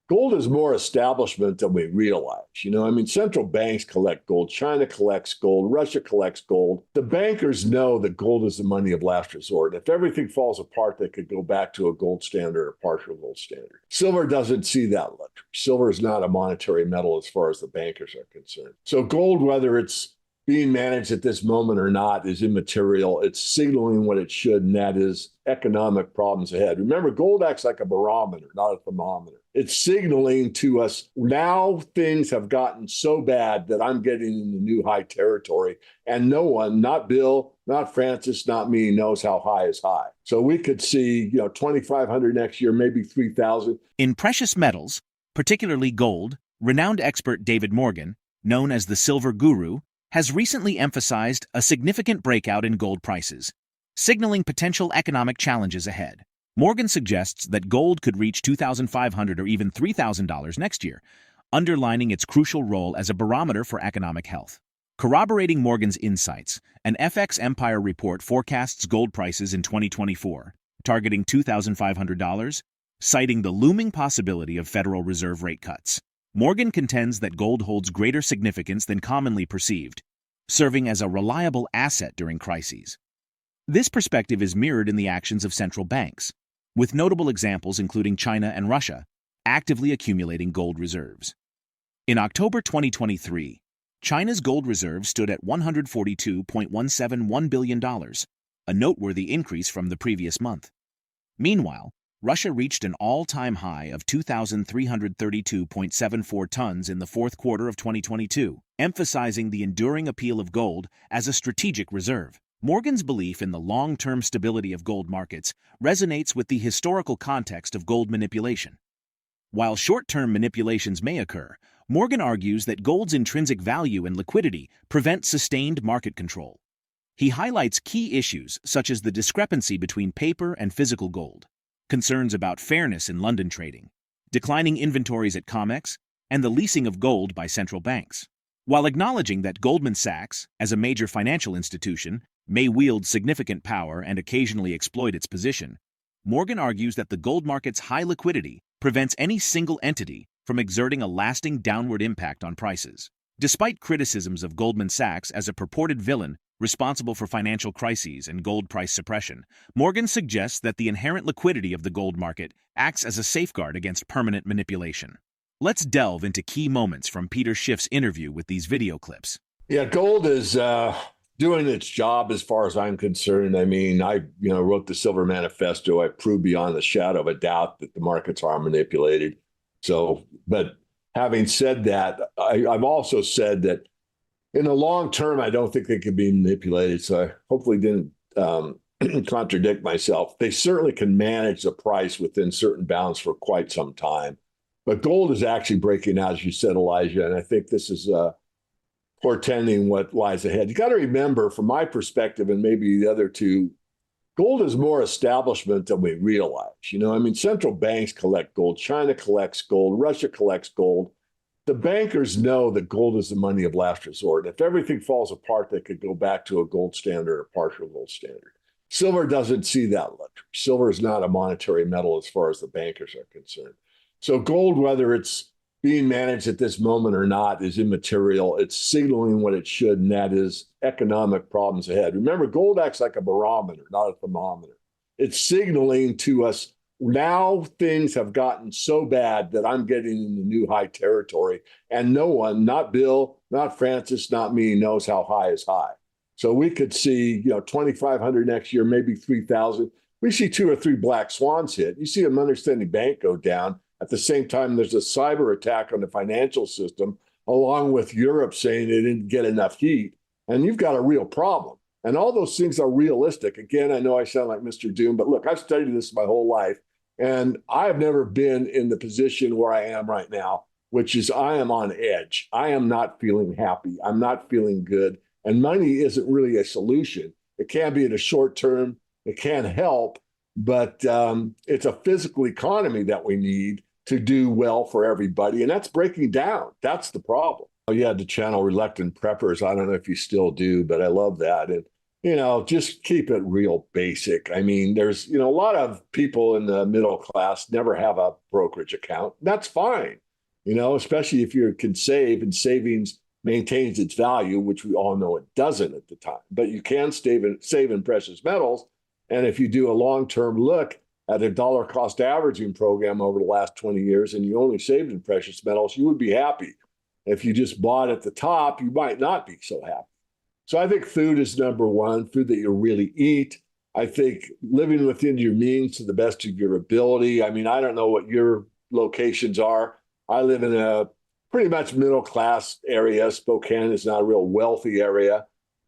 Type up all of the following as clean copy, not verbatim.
Gold is more establishment than we realize. I mean, central banks collect gold, China collects gold, Russia collects gold. The bankers know that gold is the money of last resort. If everything falls apart, they could go back to a gold standard or partial gold standard. Silver doesn't see that luxury. Silver is not a monetary metal as far as the bankers are concerned. So gold, whether it's being managed at this moment or not, is immaterial. It's signaling what it should, and that is economic problems ahead. Remember, gold acts like a barometer, not a thermometer. It's signaling to us now things have gotten so bad that I'm getting into new high territory, and no one, not Bill, not Francis, not me, knows how high is high. So we could see, 2,500 next year, maybe 3,000. In precious metals, particularly gold, renowned expert DavidMorgan, known as the silver guru, has recently emphasized a significant breakout in gold prices, signaling potential economic challenges ahead. Morgan suggests that gold could reach $2,500 or even $3,000 next year, underlining its crucial role as a barometer for economic health. Corroborating Morgan's insights, an FX Empire report forecasts gold prices in 2024, targeting $2,500, citing the looming possibility of Federal Reserve rate cuts. Morgan contends that gold holds greater significance than commonly perceived, serving as a reliable asset during crises. This perspective is mirrored in the actions of central banks, with notable examples including China and Russia actively accumulating gold reserves. In October 2023, China's gold reserves stood at $142.171 billion, a noteworthy increase from the previous month. Meanwhile, Russia reached an all-time high of 2,332.74 tons in the fourth quarter of 2022, emphasizing the enduring appeal of gold as a strategic reserve. Morgan's belief in the long-term stability of gold markets resonates with the historical context of gold manipulation. While short-term manipulations may occur, Morgan argues that gold's intrinsic value and liquidity prevent sustained market control. He highlights key issues such as the discrepancy between paper and physical gold, concerns about fairness in London trading, declining inventories at COMEX, and the leasing of gold by central banks. While acknowledging that Goldman Sachs, as a major financial institution, may wield significant power and occasionally exploit its position, Morgan argues that the gold market's high liquidity prevents any single entity from exerting a lasting downward impact on prices. Despite criticisms of Goldman Sachs as a purported villain responsible for financial crises and gold price suppression, Morgan suggests that the inherent liquidity of the gold market acts as a safeguard against permanent manipulation. Let's delve into key moments from Peter Schiff's interview with these video clips. Yeah, gold is doing its job as far as I'm concerned. I mean, I wrote the Silver Manifesto. I proved beyond the shadow of a doubt that the markets are manipulated. So, but having said that, I've also said that in the long term, I don't think they can be manipulated. So I hopefully didn't contradict myself. They certainly can manage the price within certain bounds for quite some time. But gold is actually breaking out, as you said, Elijah. And I think this is portending what lies ahead. You got to remember, from my perspective, and maybe the other two, gold is more establishment than we realize. I mean, central banks collect gold, China collects gold, Russia collects gold. The bankers know that gold is the money of last resort. If everything falls apart, they could go back to a gold standard or partial gold standard. Silver doesn't see that luxury. Silver is not a monetary metal as far as the bankers are concerned. So gold, whether it's being managed at this moment or not, is immaterial. It's signaling what it should, and that is economic problems ahead. Remember, gold acts like a barometer, not a thermometer. It's signaling to us now things have gotten so bad that I'm getting into new high territory, and no one, not Bill, not Francis, not me, knows how high is high. So we could see, 2,500 next year, maybe 3,000. We see 2 or 3 black swans hit. You see a money standing bank go down. At the same time, there's a cyber attack on the financial system, along with Europe saying they didn't get enough heat. And you've got a real problem. And all those things are realistic. Again, I know I sound like Mr. Doom, but look, I've studied this my whole life. And I've never been in the position where I am right now, which is I am on edge. I am not feeling happy. I'm not feeling good. And money isn't really a solution. It can be in a short term. It can help. But it's a physical economy that we need to do well for everybody. And that's breaking down. That's the problem. You had to channel reluctant preppers. I don't know if you still do, but I love that. And, just keep it real basic. I mean, there's, a lot of people in the middle class never have a brokerage account. That's fine, especially if you can save and savings maintains its value, which we all know it doesn't at the time. But you can save in precious metals. And if you do a long-term look at a dollar cost averaging program over the last 20 years and you only saved in precious metals, you would be happy. If you just bought at the top, you might not be so happy. So I think food is number one, food that you really eat. I think living within your means to the best of your ability. I mean, I don't know what your locations are. I live in a pretty much middle class area. Spokane is not a real wealthy area.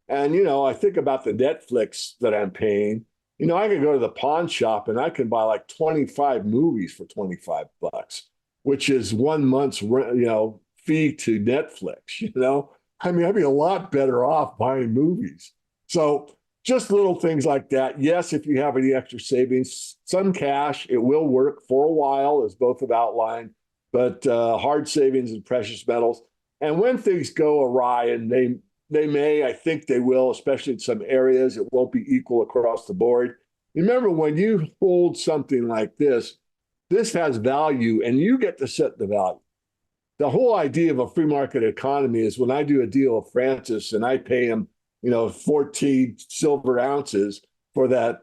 And, I think about the Netflix that I'm paying. I can go to the pawn shop and I can buy like 25 movies for $25, which is 1 month's, fee to Netflix. I mean, I'd be a lot better off buying movies. So just little things like that. Yes, if you have any extra savings, some cash, it will work for a while, as both have outlined, but hard savings and precious metals. And when things go awry, and they may, I think they will, especially in some areas, it won't be equal across the board. Remember, when you hold something like this has value and you get to set the value. The whole idea of a free market economy is when I do a deal with Francis and I pay him, 14 silver ounces for that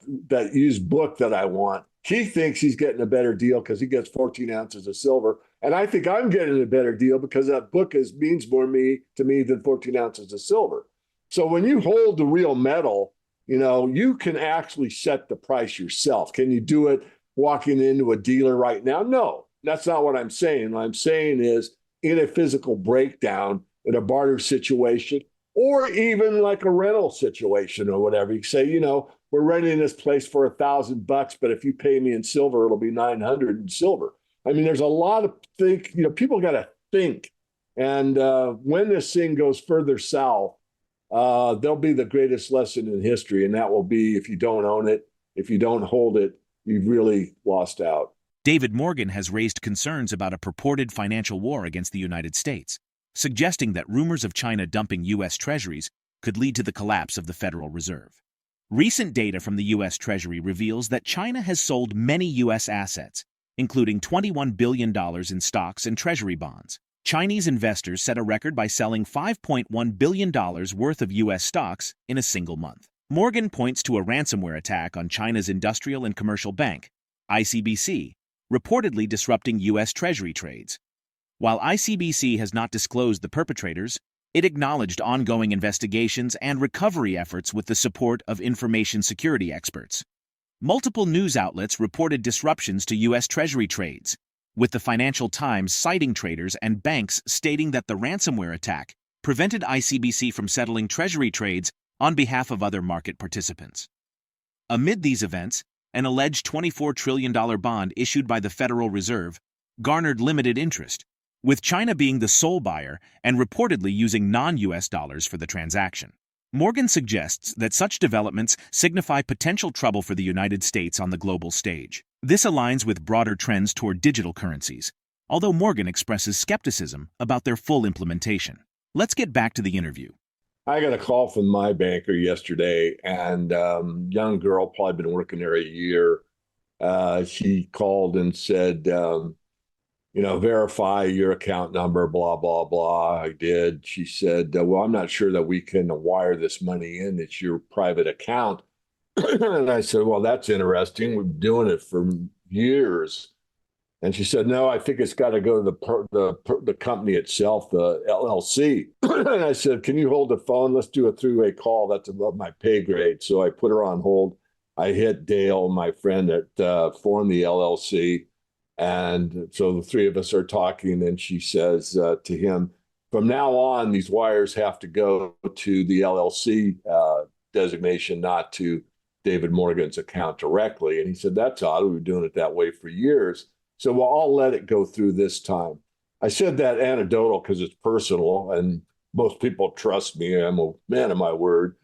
used book that I want, he thinks he's getting a better deal because he gets 14 ounces of silver. And I think I'm getting a better deal because that book means more to me than 14 ounces of silver. So when you hold the real metal, you can actually set the price yourself. Can you do it walking into a dealer right now? No, that's not what I'm saying. What I'm saying is in a physical breakdown, in a barter situation, or even like a rental situation or whatever, you say, we're renting this place for $1,000, but if you pay me in silver, it'll be 900 in silver. I mean, there's a lot of people got to think. And when this thing goes further south, there'll be the greatest lesson in history. And that will be, if you don't own it, if you don't hold it, you've really lost out. DavidMorgan has raised concerns about a purported financial war against the United States, suggesting that rumors of China dumping U.S. treasuries could lead to the collapse of the Federal Reserve. Recent data from the U.S. Treasury reveals that China has sold many U.S. assets, including $21 billion in stocks and treasury bonds. Chinese investors set a record by selling $5.1 billion worth of U.S. stocks in a single month. Morgan points to a ransomware attack on China's industrial and commercial bank, ICBC, reportedly disrupting U.S. Treasury trades. While ICBC has not disclosed the perpetrators, it acknowledged ongoing investigations and recovery efforts with the support of information security experts. Multiple news outlets reported disruptions to U.S. Treasury trades, with the Financial Times citing traders and banks stating that the ransomware attack prevented ICBC from settling Treasury trades on behalf of other market participants. Amid these events, an alleged $24 trillion bond issued by the Federal Reserve garnered limited interest, with China being the sole buyer and reportedly using non-U.S. dollars for the transaction. Morgan suggests that such developments signify potential trouble for the United States on the global stage. This aligns with broader trends toward digital currencies, although Morgan expresses skepticism about their full implementation. Let's get back to the interview. I got a call from my banker yesterday, and young girl, probably been working there a year. She called and said, verify your account number, blah, blah, blah. I did. She said, well, I'm not sure that we can wire this money in. It's your private account. And I said, well, that's interesting. We've been doing it for years. And she said, no, I think it's got to go to the company itself, the LLC. And I said, can you hold the phone? Let's do a three-way call. That's above my pay grade. So I put her on hold. I hit Dale, my friend that formed the LLC. And so the three of us are talking, and she says to him, from now on, these wires have to go to the LLC designation, not to DavidMorgan's account directly. And he said, that's odd. We've been doing it that way for years. So well, I'll let it go through this time. I said that anecdotal because it's personal, and most people trust me. I'm a man of my word.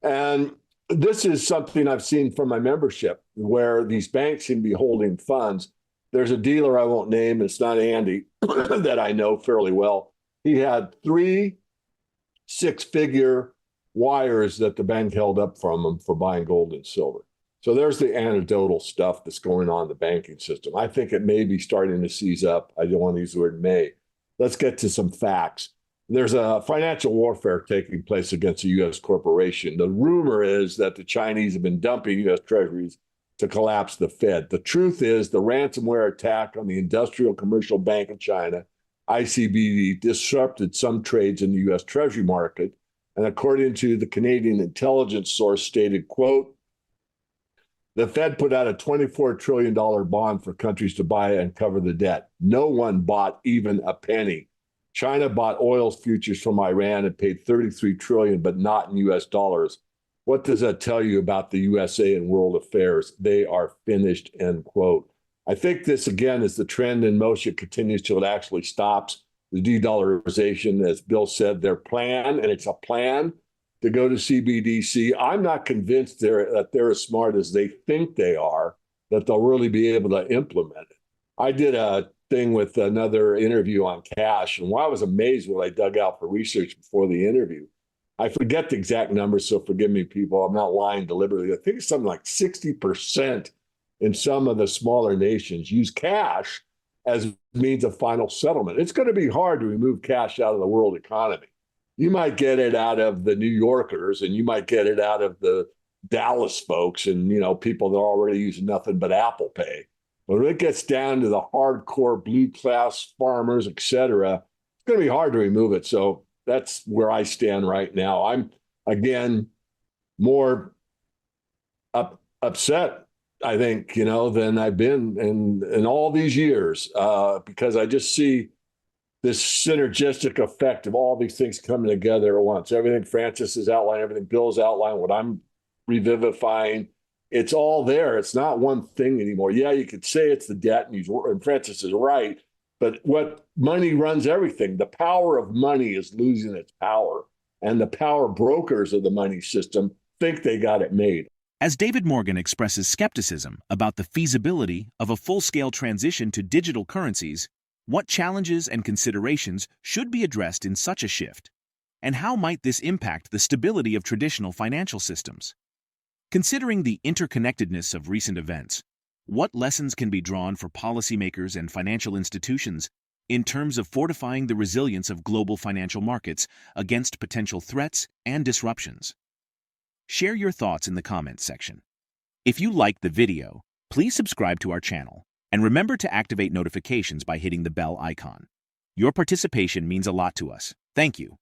And this is something I've seen from my membership, where these banks can be holding funds. There's a dealer I won't name, it's not Andy, that I know fairly well. He had 3 six-figure wires that the bank held up from them for buying gold and silver. So there's the anecdotal stuff that's going on in the banking system. I think it may be starting to seize up. I don't want to use the word may. Let's get to some facts. There's a financial warfare taking place against a U.S. corporation. The rumor is that the Chinese have been dumping U.S. treasuries to collapse the Fed. The truth is the ransomware attack on the Industrial Commercial Bank of China, ICBD, disrupted some trades in the U.S. Treasury market. And according to the Canadian intelligence source stated, quote, the Fed put out a $24 trillion bond for countries to buy and cover the debt. No one bought even a penny. China bought oil futures from Iran and paid $33 trillion, but not in U.S. dollars. What does that tell you about the USA and world affairs? They are finished, end quote. I think this, again, is the trend in motion continues till it actually stops. The de-dollarization, as Bill said, their plan, and it's a plan to go to CBDC. I'm not convinced that they're as smart as they think they are, that they'll really be able to implement it. I did a thing with another interview on cash, and I was amazed what I dug out for research before the interview. I forget the exact numbers, so forgive me, people. I'm not lying deliberately. I think it's something like 60% in some of the smaller nations use cash as means of final settlement. It's going to be hard to remove cash out of the world economy. You might get it out of the New Yorkers, and you might get it out of the Dallas folks and, people that are already using nothing but Apple Pay. But when it gets down to the hardcore blue class farmers, et cetera, it's going to be hard to remove it. So that's where I stand right now. I'm, again, more upset, I think, than I've been in all these years because I just see this synergistic effect of all these things coming together at once. Everything Francis has outlined, everything Bill's outlined, what I'm revivifying, it's all there. It's not one thing anymore. Yeah, you could say it's the debt, and Francis is right, but what money runs everything. The power of money is losing its power, and the power brokers of the money system think they got it made. As DavidMorgan expresses skepticism about the feasibility of a full-scale transition to digital currencies, what challenges and considerations should be addressed in such a shift? And how might this impact the stability of traditional financial systems? Considering the interconnectedness of recent events, what lessons can be drawn for policymakers and financial institutions in terms of fortifying the resilience of global financial markets against potential threats and disruptions? Share your thoughts in the comments section. If you liked the video, please subscribe to our channel. And remember to activate notifications by hitting the bell icon. Your participation means a lot to us. Thank you.